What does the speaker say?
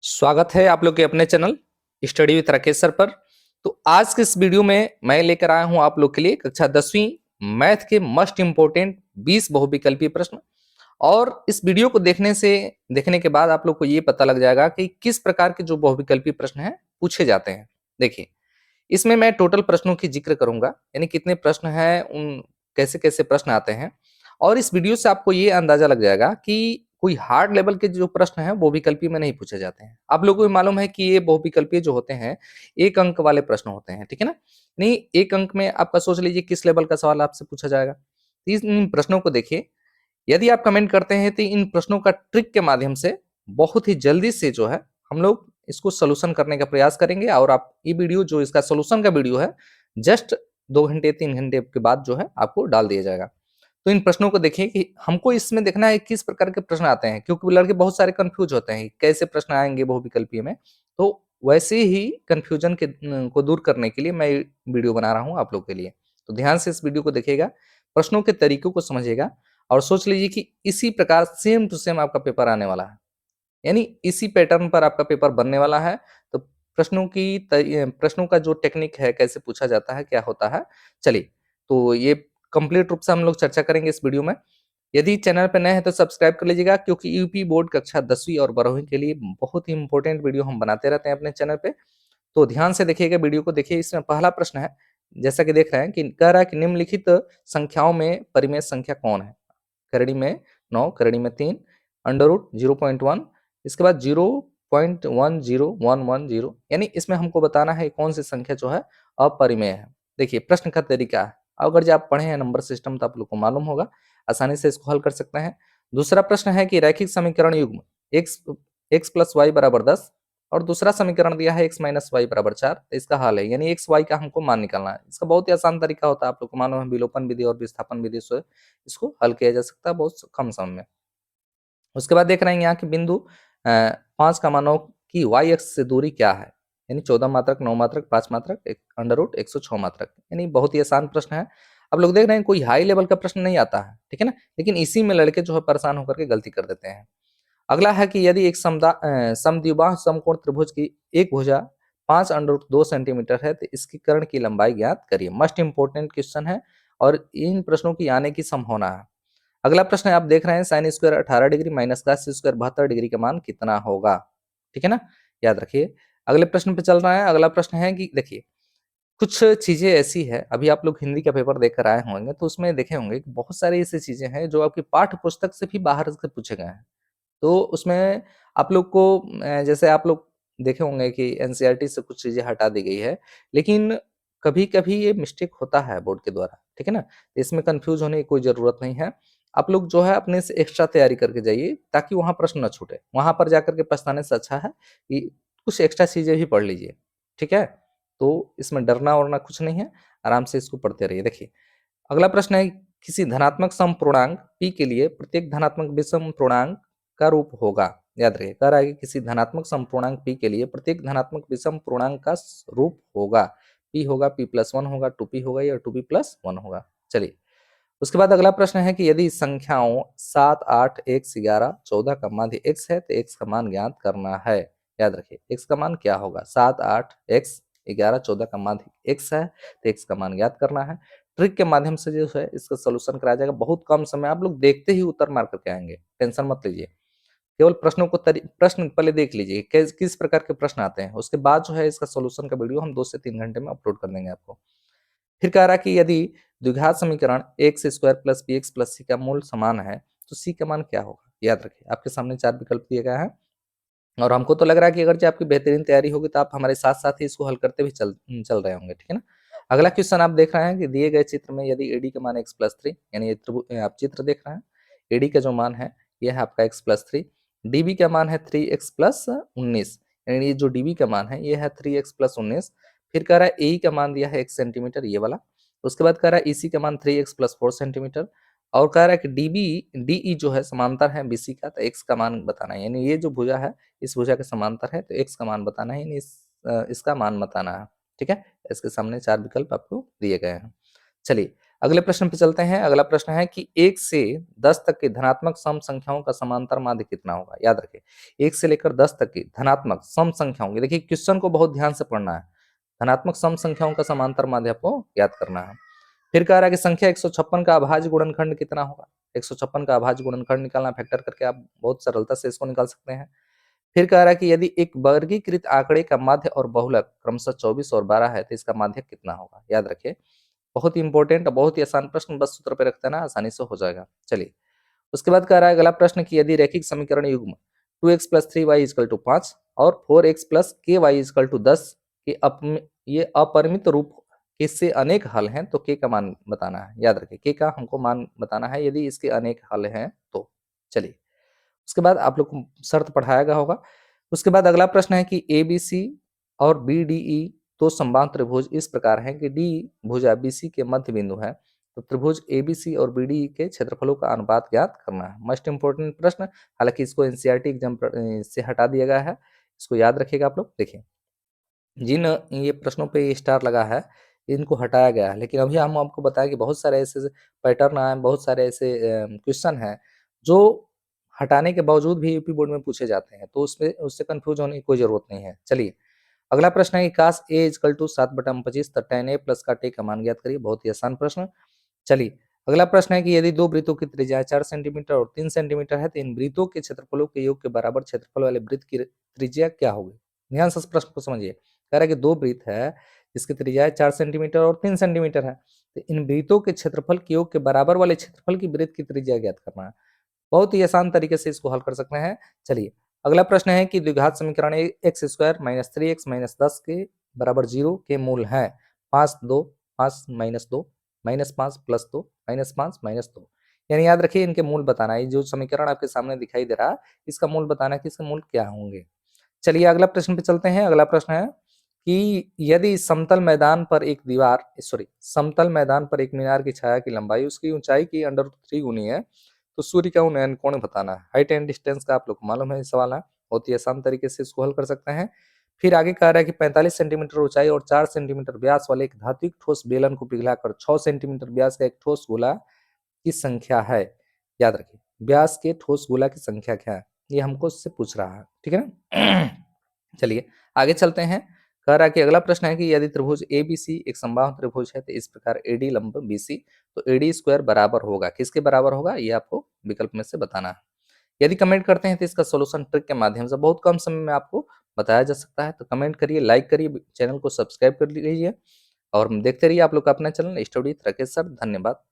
स्वागत है आप लोग के अपने channel study with Rakesh sir पर। तो आज के इस वीडियो में मैं लेकर आया हूं आप लोग के लिए कक्षा 10वीं मैथ के मोस्ट इंपोर्टेंट 20 बहुविकल्पीय प्रश्न। और इस वीडियो को देखने के बाद आप लोग को ये पता लग जाएगा कि किस प्रकार के जो बहुविकल्पीय प्रश्न हैं पूछे जाते हैं। देखिए, इसमें मैं टोटल प्रश्नों की जिक्र करूंगा, यानी कितने प्रश्न हैं, उन कैसे कैसे प्रश्न आते हैं। और इस वीडियो से आपको ये अंदाजा लग जाएगा कि कोई हार्ड लेवल के जो प्रश्न हैं वो विकल्पीय में नहीं पूछे जाते हैं। आप लोगों को मालूम है कि ये बहुविकल्पीय जो होते हैं एक अंक वाले प्रश्न होते हैं, ठीक है ना। नहीं, एक अंक में आपका सोच लीजिए किस लेवल का सवाल आपसे पूछा जाएगा। इन प्रश्नों को देखिए, यदि आप कमेंट करते हैं तो इन प्रश्नों का ट्रिक के माध्यम से बहुत ही जल्दी से जो है हम लोग इसको सोल्यूशन करने का प्रयास करेंगे। और आप ये वीडियो जो इसका सोल्यूशन का वीडियो है जस्ट 2 घंटे 3 घंटे के बाद जो है आपको डाल दिया जाएगा। तो इन प्रश्नों को देखिए कि हमको इसमें देखना है किस प्रकार के प्रश्न आते हैं, क्योंकि लड़के बहुत सारे कंफ्यूज होते हैं कैसे प्रश्न आएंगे बहुविकल्पीय में। तो वैसे ही कंफ्यूजन को दूर करने के लिए मैं वीडियो बना रहा हूँ आप लोग के लिए। तो ध्यान से इस वीडियो को देखिएगा, प्रश्नों के तरीकों को समझिएगा और सोच लीजिए कि इसी प्रकार सेम टू सेम आपका पेपर आने वाला है, यानी इसी पैटर्न पर आपका पेपर बनने वाला है। तो प्रश्नों का जो टेक्निक है, कैसे पूछा जाता है, क्या होता है, चलिए तो ये कंप्लीट रूप से हम लोग चर्चा करेंगे इस वीडियो में। यदि चैनल पर नए हैं तो सब्सक्राइब कर लीजिएगा, क्योंकि यूपी बोर्ड कक्षा 10वीं और 12वीं के लिए बहुत ही इंपॉर्टेंट वीडियो हम बनाते रहते हैं अपने चैनल पे। तो ध्यान से देखिएगा, वीडियो को देखिए। इसमें पहला प्रश्न है, जैसा कि देख रहे हैं कि कह रहा है कि निम्नलिखित संख्याओं में परिमेय संख्या कौन है। करड़ी में 9, करड़ी में 3, अंडर रूट 0.1, इसके बाद 0.10110, यानी इसमें हमको बताना है कौन सी संख्या जो है अपरिमेय है। देखिए प्रश्न का तरीका है, अगर जो आप पढ़े हैं नंबर सिस्टम तो आप लोग को मालूम होगा, आसानी से इसको हल कर सकते हैं। दूसरा प्रश्न है कि रैखिक समीकरण युग्म x प्लस वाई बराबर 10 और दूसरा समीकरण दिया है x माइनस वाई बराबर 4, तो इसका हल है, यानी x y का हमको मान निकालना है। इसका बहुत ही आसान तरीका होता है, आप लोग को मालूम है, विलोपन विधि और विस्थापन विधि से इसको हल किया जा सकता है बहुत कम समय में। उसके बाद देख रहे हैं यहाँ की बिंदु 5 का मानों की y अक्ष से दूरी क्या है, यानी 14 मात्रक, 9 मात्रक, 5 मात्रक, अंडर रूट 106 मात्रक, यानी बहुत ही आसान प्रश्न है। अब लोग देख रहे हैं कोई हाई लेवल का प्रश्न नहीं आता है, ठीक है ना, लेकिन इसी में लड़के जो है परेशान होकर के गलती कर देते हैं। अगला है कि यदि एक समद्विबाहु समकोण त्रिभुज की एक भुजा 5 अंडर रूट 2 सेंटीमीटर है तो इसकी कर्ण की लंबाई ज्ञात करिए। मोस्ट इंपोर्टेंट क्वेश्चन है और इन प्रश्नों की आने की संभावना है। अगला प्रश्न है, आप देख रहे हैं साइन स्क्वायर 18 डिग्री माइनस का स्क्वायर 72 डिग्री का मान कितना होगा, ठीक है ना, याद रखिए। अगले प्रश्न पे चल रहा है। अगला प्रश्न है कि देखिए कुछ चीजें ऐसी है, अभी आप लोग हिंदी का पेपर देकर आए होंगे तो उसमें देखे होंगे कि बहुत सारी ऐसी चीजें हैं जो आपकी पाठ्य पुस्तक से भी बाहर से पूछे गए हैं। तो उसमें आप लोग को जैसे आप लोग देखे होंगे कि एनसीईआरटी से कुछ चीजें हटा दी गई है, लेकिन कभी-कभी ये मिस्टेक होता है बोर्ड के द्वारा, ठीक है ना। तो इसमें कंफ्यूज होने की कोई जरूरत नहीं है। आप लोग जो है अपने से एक्स्ट्रा तैयारी करके जाइए ताकि वहां प्रश्न न छूटे। वहां पर जाकर के पछताने से अच्छा है कि कुछ एक्स्ट्रा चीजें भी पढ़ लीजिए, ठीक है। तो इसमें डरना वरना कुछ नहीं है, आराम से इसको पढ़ते रहिए। देखिए अगला प्रश्न है, किसी धनात्मक समपूर्णांक p के लिए प्रत्येक धनात्मक विषम पूर्णांक का रूप होगा। याद रखिए, कह रहा है कि किसी धनात्मक समपूर्णांक p के लिए प्रत्येक धनात्मक विषम पूर्णांक का रूप होगा। p होगा, p+1 होगा, 2p होगा या 2p+1 होगा। चलिए उसके बाद अगला प्रश्न है कि यदि संख्याओं 7, 8, x, 11, 14 का माध्य x है तो x का मान ज्ञात करना है। याद रखिए x का मान क्या होगा, 7, 8, x, 11, 14 का माध्य x है तो x का मान ज्ञात करना है। ट्रिक के माध्यम से जो है इसका सोल्यूशन कराया जाएगा, बहुत कम समय, आप लोग देखते ही उत्तर मार करके आएंगे, टेंशन मत लीजिए। केवल प्रश्न पहले देख लीजिए किस प्रकार के प्रश्न आते हैं, उसके बाद जो है इसका सोल्यूशन का वीडियो हम 2 से 3 घंटे में अपलोड कर देंगे आपको। फिर कह रहा है कि यदि द्विघात समीकरण x square plus b x plus c का मूल समान है तो सी का मान क्या होगा। याद रखिए आपके सामने 4 विकल्प दिए गए हैं और हमको तो लग रहा है कि अगर जो आपकी बेहतरीन तैयारी होगी तो आप हमारे साथ साथ ही इसको हल करते भी चल रहे होंगे, ठीक है ना। अगला क्वेश्चन आप देख रहे हैं कि दिए गए चित्र में यदि एडी का मान x+3, यानी आप चित्र देख रहे हैं, एडी का जो मान है यह है आपका x+3, डीबी का मान है 3x+19, यानी ये जो डीबी का मान है ये है 3x+19। फिर कह रहा है ए का मान दिया है 1 सेंटीमीटर, ये वाला। उसके बाद कह रहा है ईसी का मान 3x+4 सेंटीमीटर और कह रहा है कि डीई जो है समांतर है बीसी का, तो एक्स का मान बताना है, यानी ये जो भुजा है इस भुजा के समांतर है तो एक्स का मान बताना है, यानी इसका मान बताना है, ठीक है। इसके सामने 4 विकल्प आपको दिए गए हैं। चलिए अगले प्रश्न पे चलते हैं। अगला प्रश्न है कि 1 से 10 तक की धनात्मक सम संख्याओं का समांतर माध्य कितना होगा? याद रखिए 1 से लेकर 10 तक की धनात्मक सम संख्याओं की, देखिए क्वेश्चन को बहुत ध्यान से पढ़ना है। धनात्मक सम संख्याओं का समांतर माध्य आपको याद करना है। फिर कह रहा है कि संख्या 156 का अभाज्य गुणनखंड कितना होगा? 156 का अभाज्य गुणनखंड निकालना, फैक्टर करके आप बहुत सरलता से इसको निकाल सकते हैं। फिर कह रहा है कि यदि एक वर्गीकृत आंकड़े का माध्य और बहुलक क्रमशः 24 और 12 है तो इसका माध्य कितना होगा? याद रखिए बहुत ही इंपॉर्टेंट, बहुत ही आसान प्रश्न, बस सूत्र पे रख देना, आसानी से हो जाएगा। चलिए उसके बाद कह रहा है अगला प्रश्न कि यदि रैखिक समीकरण युग्म 2x + 3y = 5 और 4x + ky = 10 के ये अपरिमित रूप के से अनेक हल हैं तो k का मान बताना है। याद रखिए k का हमको मान बताना है यदि इसके अनेक हल हैं तो। चलिए उसके बाद आप लोग को शर्त पढ़ाया गया होगा। उसके बाद अगला प्रश्न है कि ABC और BDE दो समबाहु त्रिभुज इस प्रकार हैं कि D भुजा BC के मध्य बिंदु है, तो त्रिभुज ABC और BDE के क्षेत्रफलों का अनुपात ज्ञात करना है। मोस्ट इंपोर्टेंट प्रश्न, हालांकि इसको एनसीईआरटी एग्जाम से हटा दिया गया है, इसको याद रखिएगा आप लोग। देखिए जिन ये प्रश्नों पे ये स्टार लगा है इनको हटाया गया है, लेकिन अभी हम आपको बताएं कि बहुत सारे ऐसे पैटर्न आए, बहुत सारे ऐसे क्वेश्चन हैं जो हटाने के बावजूद भी यूपी बोर्ड में पूछे जाते हैं, तो उसमें उससे कंफ्यूज होने की कोई जरूरत नहीं है। चलिए अगला प्रश्न है कि काश a = 7/25 तो tan a + cot a का मान ज्ञात करिए। बहुत ही आसान प्रश्न। चलिए अगला प्रश्न है कि यदि दो वृत्तों की त्रिज्या 4 सेंटीमीटर और 3 सेंटीमीटर है तो इन वृत्तों के क्षेत्रफलों के योग के बराबर क्षेत्रफल वाले वृत्त की त्रिज्या क्या होगी? ध्यान से इस प्रश्न को समझिए। कह रहा है कि दो वृत्त है जिसकी त्रिज्या 4 सेंटीमीटर और 3 सेंटीमीटर है, तो इन वृत्तों के क्षेत्रफल के योग के बराबर वाले क्षेत्रफल की वृत्त की त्रिज्या ज्ञात करना है। बहुत ही आसान तरीके से इसको हल कर सकते हैं। चलिए अगला प्रश्न है कि द्विघात समीकरण x² - 3x - 10 के बराबर 0 के मूल हैं 5, 2, 5 - 2, -5 + 2, -5 - 2। यानी याद रखिए इनके मूल बताना है। जो समीकरण आपके सामने दिखाई दे रहा है इसका मूल बताना है कि इसके मूल क्या होंगे। चलिए अगला प्रश्न पे चलते हैं। अगला प्रश्न है कि यदि समतल मैदान पर एक मीनार की छाया की लंबाई उसकी ऊंचाई की √3 गुनी है तो सूर्य का उन्नयन कोण बताना है। हाइट एंड डिस्टेंस का आप लोग को मालूम है सवाल है, बहुत ही आसान तरीके से इसको हल कर सकते हैं। फिर आगे कह रहा है कि 45 सेंटीमीटर ऊंचाई और 4 सेंटीमीटर व्यास वाले एक धात्विक ठोस बेलन को पिघलाकर 6 सेंटीमीटर व्यास का एक ठोस गोला की संख्या है। याद रखिए व्यास के ठोस गोला की संख्या क्या है, ये हमको इससे पूछ रहा है, ठीक है ना। चलिए आगे चलते हैं। कह रहा है कि अगला प्रश्न है कि यदि त्रिभुज ABC एक समबाहु त्रिभुज है तो इस प्रकार AD लंब BC तो AD² बराबर होगा, किसके बराबर होगा ये आपको विकल्प में से बताना है। यदि कमेंट करते हैं तो इसका सॉल्यूशन ट्रिक के माध्यम से बहुत कम समय में आपको बताया जा सकता है। तो कमेंट करिए, लाइक करिए, चैनल को सब्सक्राइब कर लीजिए और देखते रहिए आप लोग का अपना चैनल स्टडी राकेश सर। धन्यवाद।